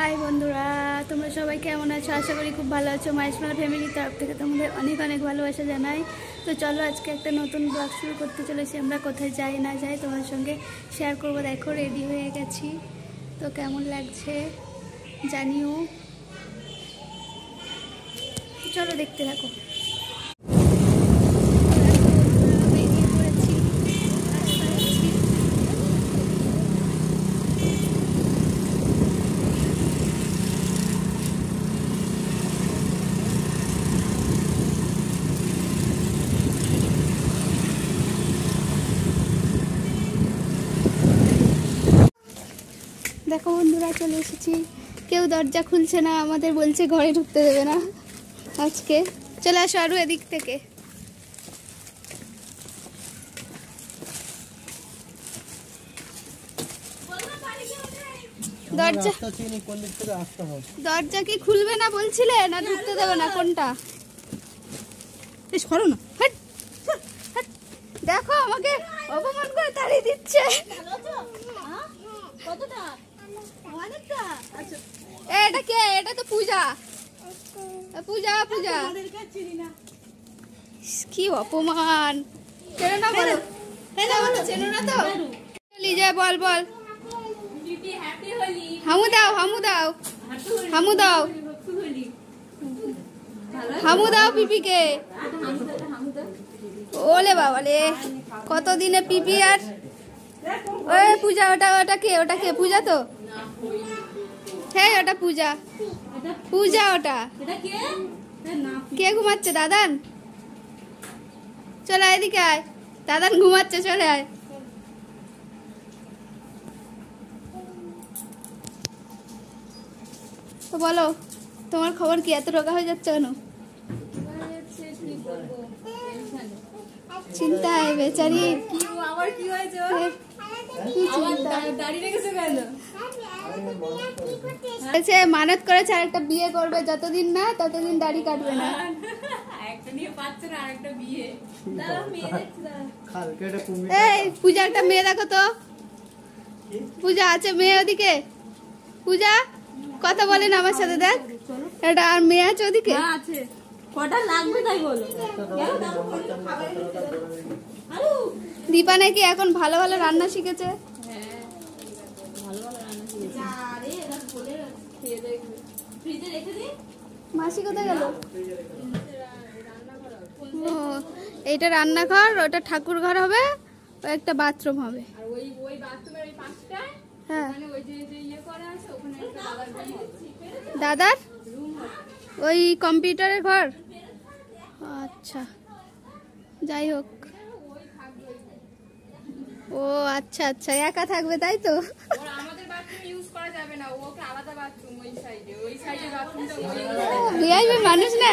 High বন্ধুরা, তোমরা সবাই কেমন আছো? আশা করি খুব ভালো আছো। মাইসমালা ফ্যামিলির তরফ থেকে তোমাদের অনেক অনেক ভালোবাসা জানাই। তো চলো আজকে একটা নতুন ব্লগ শুরু করতে চলেছি। আমরা কোথায় যাই না যাই তোমার সঙ্গে শেয়ার করবো। দেখো রেডি হয়ে গেছি, তো কেমন লাগছে জানিও। চলো দেখতে থাকো। দেখো বন্ধুরা, চলে এসেছি। কেউ দরজা খুলছে না, আমাদের বলছে ঘরে ঢুকতে দেবে না আজকে। চলে আসো আরো এদিক থেকে। দরজা কি খুলবে না বলছিলে, না ঢুকতে দেবে না? কোনটা? সরো না। দেখো আমাকে অপমান করে তাড়িয়ে দিচ্ছে। এটা কে? এটা তো পূজা। পূজা পূজা কি অপমান! চেনো না? বলো চেনো না তো? লিজা বল বল। হামু দাও, হামু দাও, হামু দাও, হামু দাও পিপিকে। ওলে বাবা রে, কতদিনে পিপি। আর ওই পূজা, ওটা ওটা কে? ওটা কে? পূজা তো। হ্যাঁ ওটা পূজা, পূজা। ওটা কে ঘুমাচ্ছে? দাদান। চলে আয় এদিকে আয়, দাদান ঘুমাচ্ছে, চলে আয়। তো বলো, তোমার খবর কি? এত রোগা হয়ে যাচ্ছে কেন? চিন্তায় বেচারি। মানত করেছে আর একটা বিয়ে করবে, যতদিন না ততদিন দাড়ি কাটবে না। এই পূজা, একটা মেয়ে দেখো তো। পূজা আছে মেয়ে ওদিকে? পূজা কথা বলেন আমার সাথে, দেখ এটা। আর মেয়ে আছে ওদিকে? দীপা নাকি এখন ভালো ভালো রান্না শিখেছে। মাসি কোথায় গেল? ও, এইটা রান্নাঘর, ওটা ঠাকুর ঘর হবে, ও একটা বাথরুম হবে। হ্যাঁ দাদার ওই কম্পিউটারের ঘর। আচ্ছা যাই হোক। ও আচ্ছা আচ্ছা, একা থাকবে তাই তো? মানুষ না।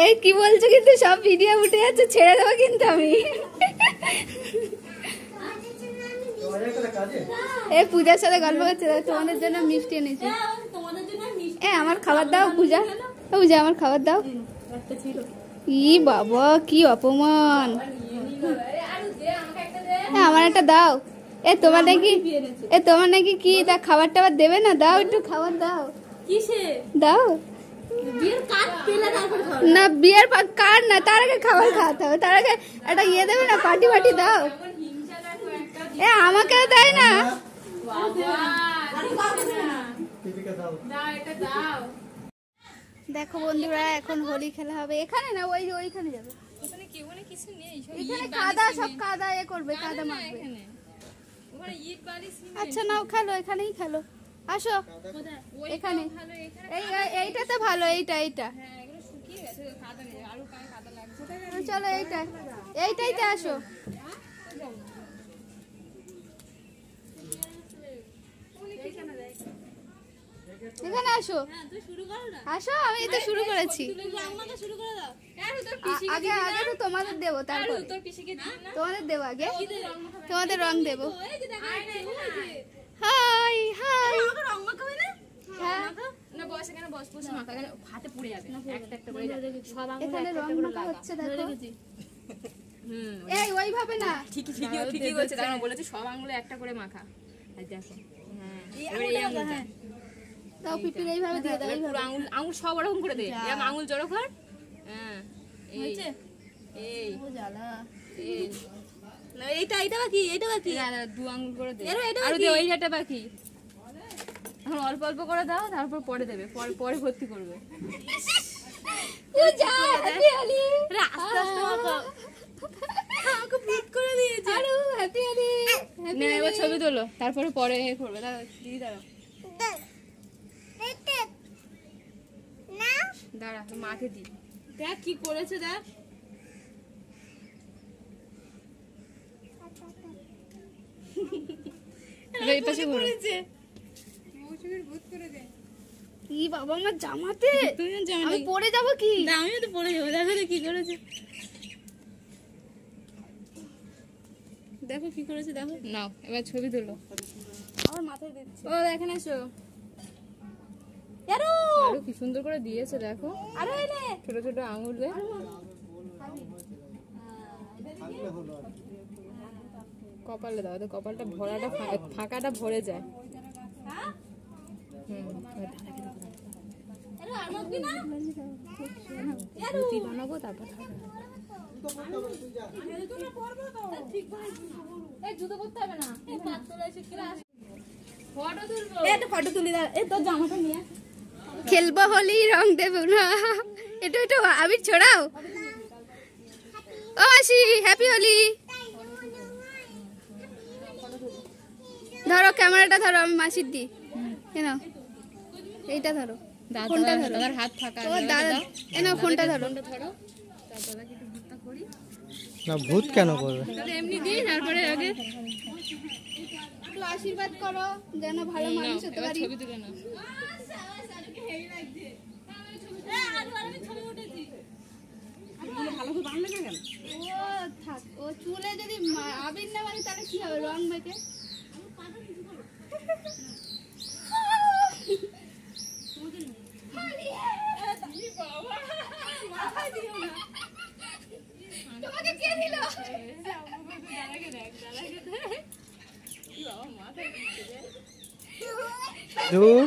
এই কি বলছো? কিন্তু সব ভিডিও উঠে যাচ্ছে, ছেড়ে দেবো কিন্তু আমি। এই পূজার সাথে গল্প করছে। তোমাদের জন্য মিষ্টি এনেছি। আমার খাবার দাও পূজা। পূজা আমার খাবার দাও। ই বাবা, কি অপমান! আমার একটা দাও। তোমার নাকি কি তা খাবার টাবার দেবে না? দাও একটু খাবার দাও। দাও না, বিয়ের কার্ড না, তার আগে খাবার খাওয়াতে হবে। তার আগে একটা ইয়ে দেবে না, পার্টি পার্টি দাও। আমাকেও দেয় না। দেখো বন্ধুরা, এখন হোলি খেলা হবে। এখানে না, ওইখানে যাবে। এখানে কাদা, সব কাদা এ করবে, কাদা মারবে। আচ্ছা নাও, খেলো, এখানেই খেলো। আসো এখানে। এইটাতে ভালো, এইটা। চলো এইটাইতে আসো। এখানে আসো, আসো। আমি তো শুরু করেছি। আগে তো তোমাদের দেবো, তারপর তোমাদের দেবো। আগে তোমাদের রং দেবো। High high. এখানে রং মাখা হচ্ছে, দেখো। এই ওইভাবে না, ঠিকই বলছে, কারণ বলেছে সব আঙুলে একটা করে মাখা। আর দেখো হ্যাঁ দাও পিপির এইভাবে দিয়ে দাও, পুরো আঙুল সব ওরকম করে দে, এরকম আঙুল জড়ো কর। হ্যাঁ এই ও জ্বালা। এই না এইটা বাকি, এইটা বাকি। না দু আঙুল করে দে, এটা আর দে ওইটা বাকি। এখন অল্প অল্প করে দাও, তারপর পরে দেবে, পরে ভর্তি করবে। ও যা হ্যাপি হলি, আস্তে আস্তে মাখো। আমাকে ভূত করে দিয়েছে। আরে হ্যাপি হলি। না এবার ছবি তোলো, তারপরে পরে করবে। দিদি দাঁড়াও, দাঁড়া মাকে দি, দেখ কি করেছে দেখ। এই পাশে ঘোরো। ই বাবা আমার জামাতে আমি পরে যাব কি? না আমিও তো পড়ে যাবো। দেখো কি করেছে, দেখো কি করেছে দেখো। নাও এবার ছবি তোলো। আমার মাথায় দিচ্ছে। ও এখানে এসো। আরো আরো কি সুন্দর করে দিয়েছে দেখো, আরো এনে ছোট ছোট আঙুল দিয়ে। কপালে দাও, কপালটা ভরাটা ফাঁকাটা ভরে যায়। রুটি বানাবো তারপর জুতো করতে হবে না, ফটো তুলি দাও। এই তোর জামাটা নিয়ে খেলবো হোলি, রং দেবো না। এটা এটা আবির ছড়াও। ও আসি হ্যাপি হোলি। ধরো ক্যামেরাটা ধরো, আমি মাসির দি। কেন এইটা ধরো, ফোনটা ধরো। দাদার হাত ফাঁকা, তোমার দাদা এনো ফোনটা ধরো। ধরো, তার দাদাকে একটু ভূতটা করি। না ভূত কেন করবে? তাহলে এমনি দিই, তারপরে আগে একটু আশীর্বাদ করো যেন ভালো মানুষ হতে এবার পারি। ছবি তুলে নাও। ও থাক, ও চুলে যদি আবির না মানে তাহলে কি হবে, রং মেখে। তোমাকে কে দিল? ধুর,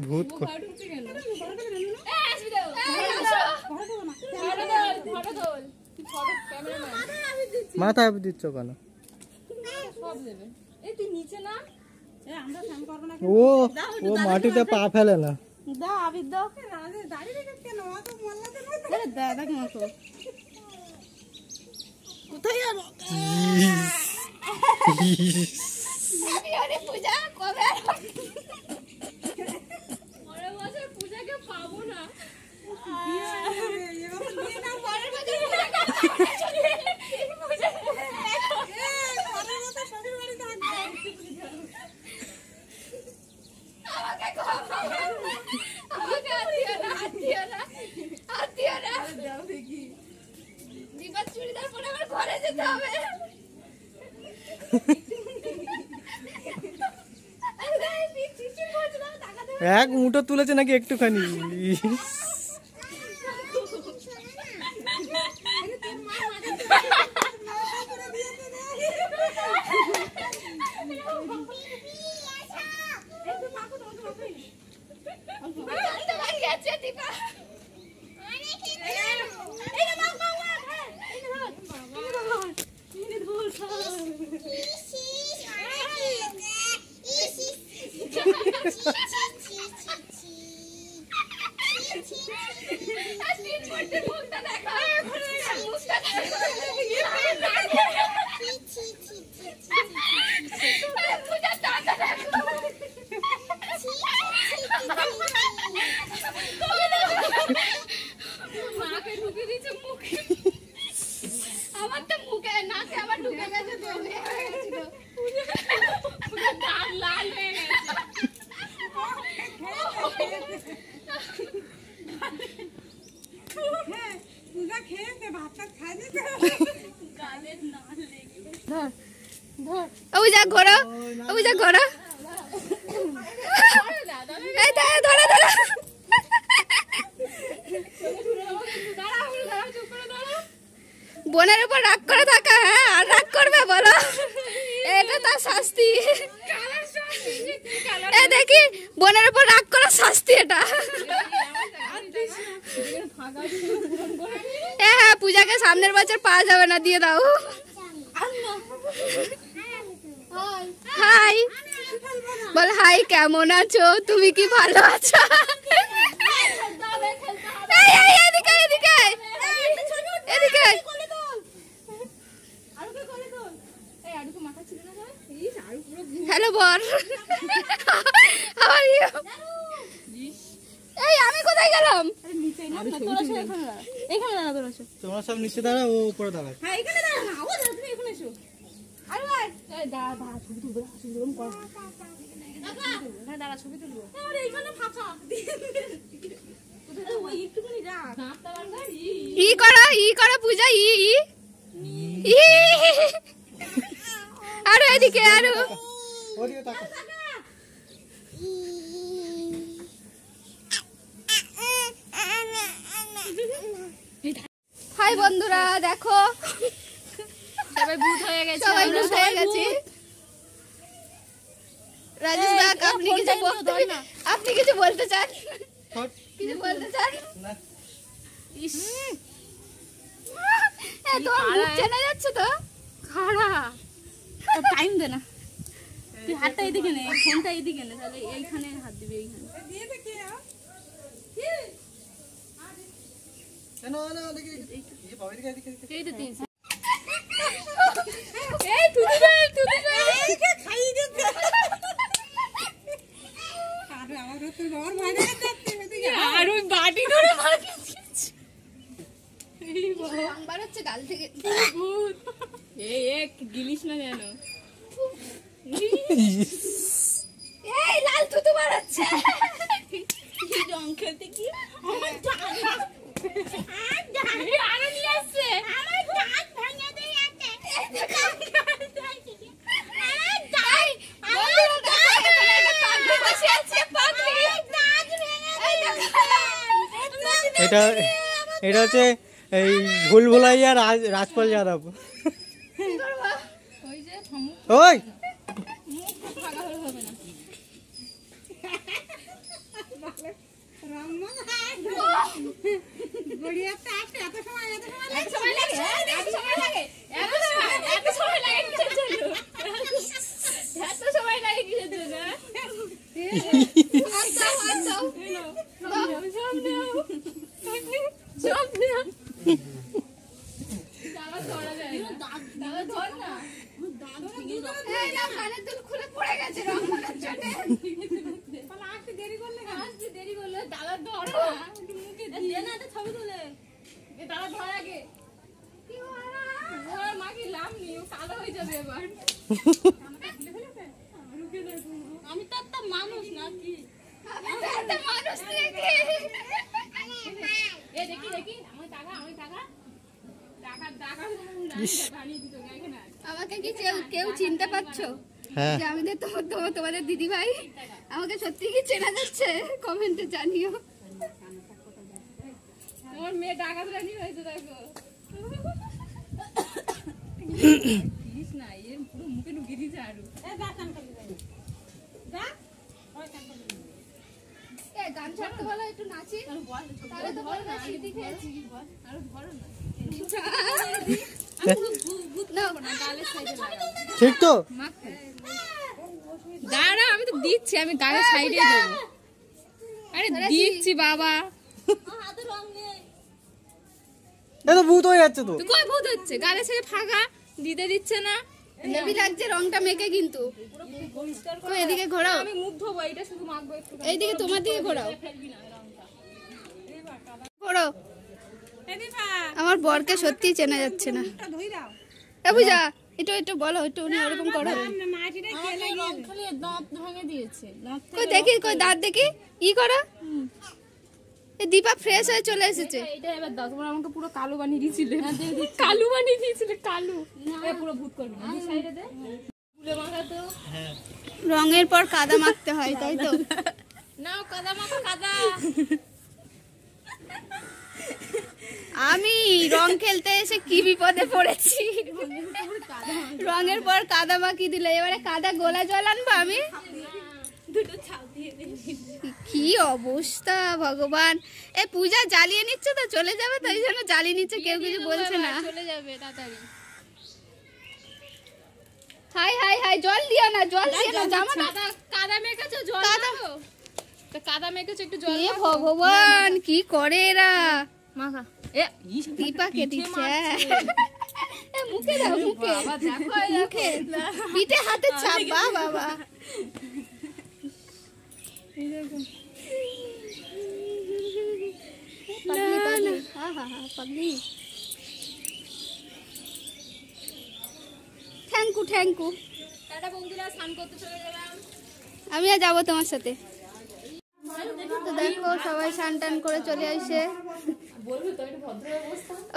ভূত মাথায় দিচ্ছ কেন? ও ও মাটিতে পা ফেলে না। দাও আবির দাও। দাদা মতো কোথায় আর পূজা কবে? পূজাকে পাবো না। চুড়িদার পরে আমার ঘরে যেতে হবে। এক মুঠো তুলেছে নাকি একটুখানি? আমার তো মুখে নাকে আবার ঢুকে গেছে, দাগ লাল হয়ে গেছে। ওই যা ঘোড়া, ওই যা ঘোড়া। এই ধরো ধরো ধরো। বোনের উপর রাগ করে থাকা, হ্যাঁ আর রাগ করবে বলো, এটা তার শাস্তি। এই দেখি বোনের উপর রাগ করার শাস্তি এটা। হ্যাঁ পূজাকে সামনের বছর পাওয়া যাবে না, দিয়ে দাও। হাই বল, হাই কেমন আছো, তুমি কি ভালো আছো? এদিকে এদিকে এদিকে। হ্যালো বর, এই আমি কোথায় গেলাম? তোমরা সব নিচে দাঁড়াও, ও উপরে দাঁড়াও। ই করো পূজা, ই আরো এদিকে আরো। ওদিকে তাকাও। হাই বন্ধুরা, দেখো সবাই ভূত হয়ে গেছে, সবাই ভূত হয়ে গেছি। রাজেশ ভাই আপনি কিছু বলতে চান? কিছু বলতে চান? তোমার মুখ চেনা যাচ্ছে তো। খাড়া টাইম দে না, তুই হাতটা এদিকে নে, ফোনটা এদিকে নে, তাহলে এইখানে হাত দিবি, এইখানে। এই তো তিন আর ওই বাটি ধরে বার হচ্ছে গাল থেকে। এই এক গিলিস না যেন। এই লাল থুতু বার হচ্ছে। রং খেলতে কি আরো নিয়ে আসছে। এটা এটা হচ্ছে এই ভুলভুলাইয়া রাজপাল যাদব। ওই আমি তো একটা মানুষ নাকি? আমাকে কি কেউ চিনতে পারছো? হ্যাঁ, যে আমি তোমাদের দিদি ভাই, আমাকে সত্যি কি চেনা যাচ্ছে? কমেন্টে জানিও। আমার মেয়ে ডাকাত রানী হয়েছে, দেখো না, এর পুরো মুখে ঢুকিয়ে দিয়েছে। আরো গান ছাড়তে বলো, একটু নাচি, তাহলে তো বলো না সিদ্ধি খেয়েছি। আরো ধরো না, ঠিক তো। দাঁড়া আমি তো দিচ্ছি, আমি গালের সাইডে দেবো। আরে দিচ্ছি বাবা, এ তো ভূত হয়ে যাচ্ছে তো। তুই কই ভূত হচ্ছে? গালের সাইডে ফাঁকা, দিতে দিচ্ছে না। হেভি লাগছে রংটা মেখে, কিন্তু কই এদিকে ঘোরাও, আমি মুখ ধোবো, এটা শুধু মাখবো একটু। এইদিকে তোমার দিকে ঘোরাও, ঘোরাও। আমার বরকে সত্যি চেনা যাচ্ছে না। এ পূজা একটু একটু বলো, একটু উনি ওরকম করো। রং খেলে দাঁত ভেঙে দিয়েছে, কই দেখি, কই দাঁত দেখি, ই করো। এই দীপা ফ্রেশ হয়ে চলে এসেছে। এটা এবার দাও, তোমরা আমাকে পুরো কালো বানিয়ে দিয়েছিলে। কালো বানিয়ে দিয়েছিলে, কালো। পুরো ভূত করবি না, সাইডে দে। ফুলে মাখা তো। রঙের পর কাদা মাখতে হয়, তাই তো? নাও কাদা মাখো, কাদা। আমি রং খেলতে এসে কি বিপদে পড়েছি। রঙের পর কাদা মাখিয়ে দিলে, এবারে কাদা গোলা জল আনবো আমি। কি অবস্থা ভগবান! এ পূজা জ্বালিয়ে নিচ্ছে তো, চলে যাবে তো, এই জন্য জ্বালিয়ে নিচ্ছে, কেউ কিছু বলছে না। চলে যাবে তাড়াতাড়ি। হাই হাই হাই, জল দিও না, জল দিও না, জামা না। কাদা মেখেছো, জল মাখো। তো কাদা মেখেছো, একটু জল এ মাখো। ভগবান, কি করে এরা! মাখা। দীপাকে দিচ্ছে। এ মুখে দাও, মুখে। মুখে পিঠে হাতে ছাপ। বাবা পাগলি পাগলি, হা হা হা, পাগলি। Thank you thank you. টাটা বন্ধুরা, স্নান করতে চলে গেলাম। আমি আর যাবো তোমার সাথে। তো দেখো সবাই স্নান টান করে চলে আসে।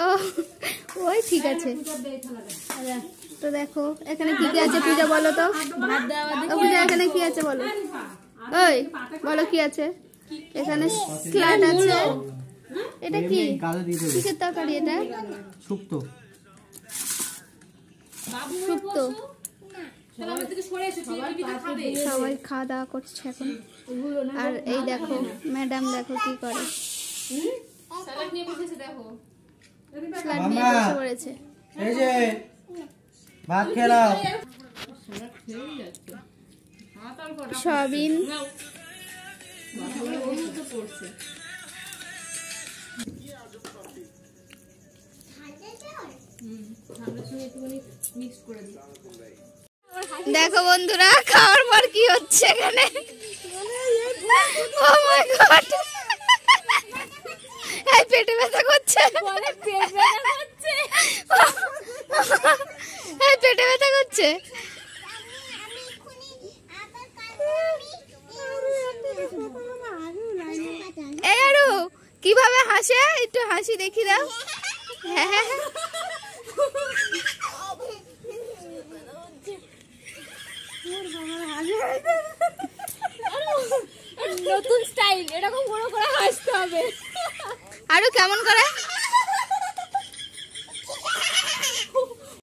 ও ওই ঠিক আছে। তো দেখো এখানে কি কি আছে পূজা বলো তো। পূজা এখানে কি আছে বলো, ওই বলো কি আছে এখানে। স্যালাড আছে। এটা কি কিসের তরকারি? এটা শুক্তো। শুক্তো। সবাই খাওয়া দাওয়া করছে এখন। আর এই দেখো ম্যাডাম, দেখো কি করে, স্যালাড নিয়ে বসেছে, দেখো। স্যালাড নিয়ে বসে পড়েছে। এই যে ভাত খেলাও। সয়াবিন, দেখো বন্ধুরা খাওয়ার পর কি হচ্ছে এখানে। Oh my God! এই পেটে ব্যথা করছে। এই পেটে ব্যথা করছে। এই আরু কিভাবে হাসে, একটু হাসি দেখি দাও। হ্যাঁ নতুন স্টাইল, এরকম বড় করে হাসতে হবে। আরু কেমন করে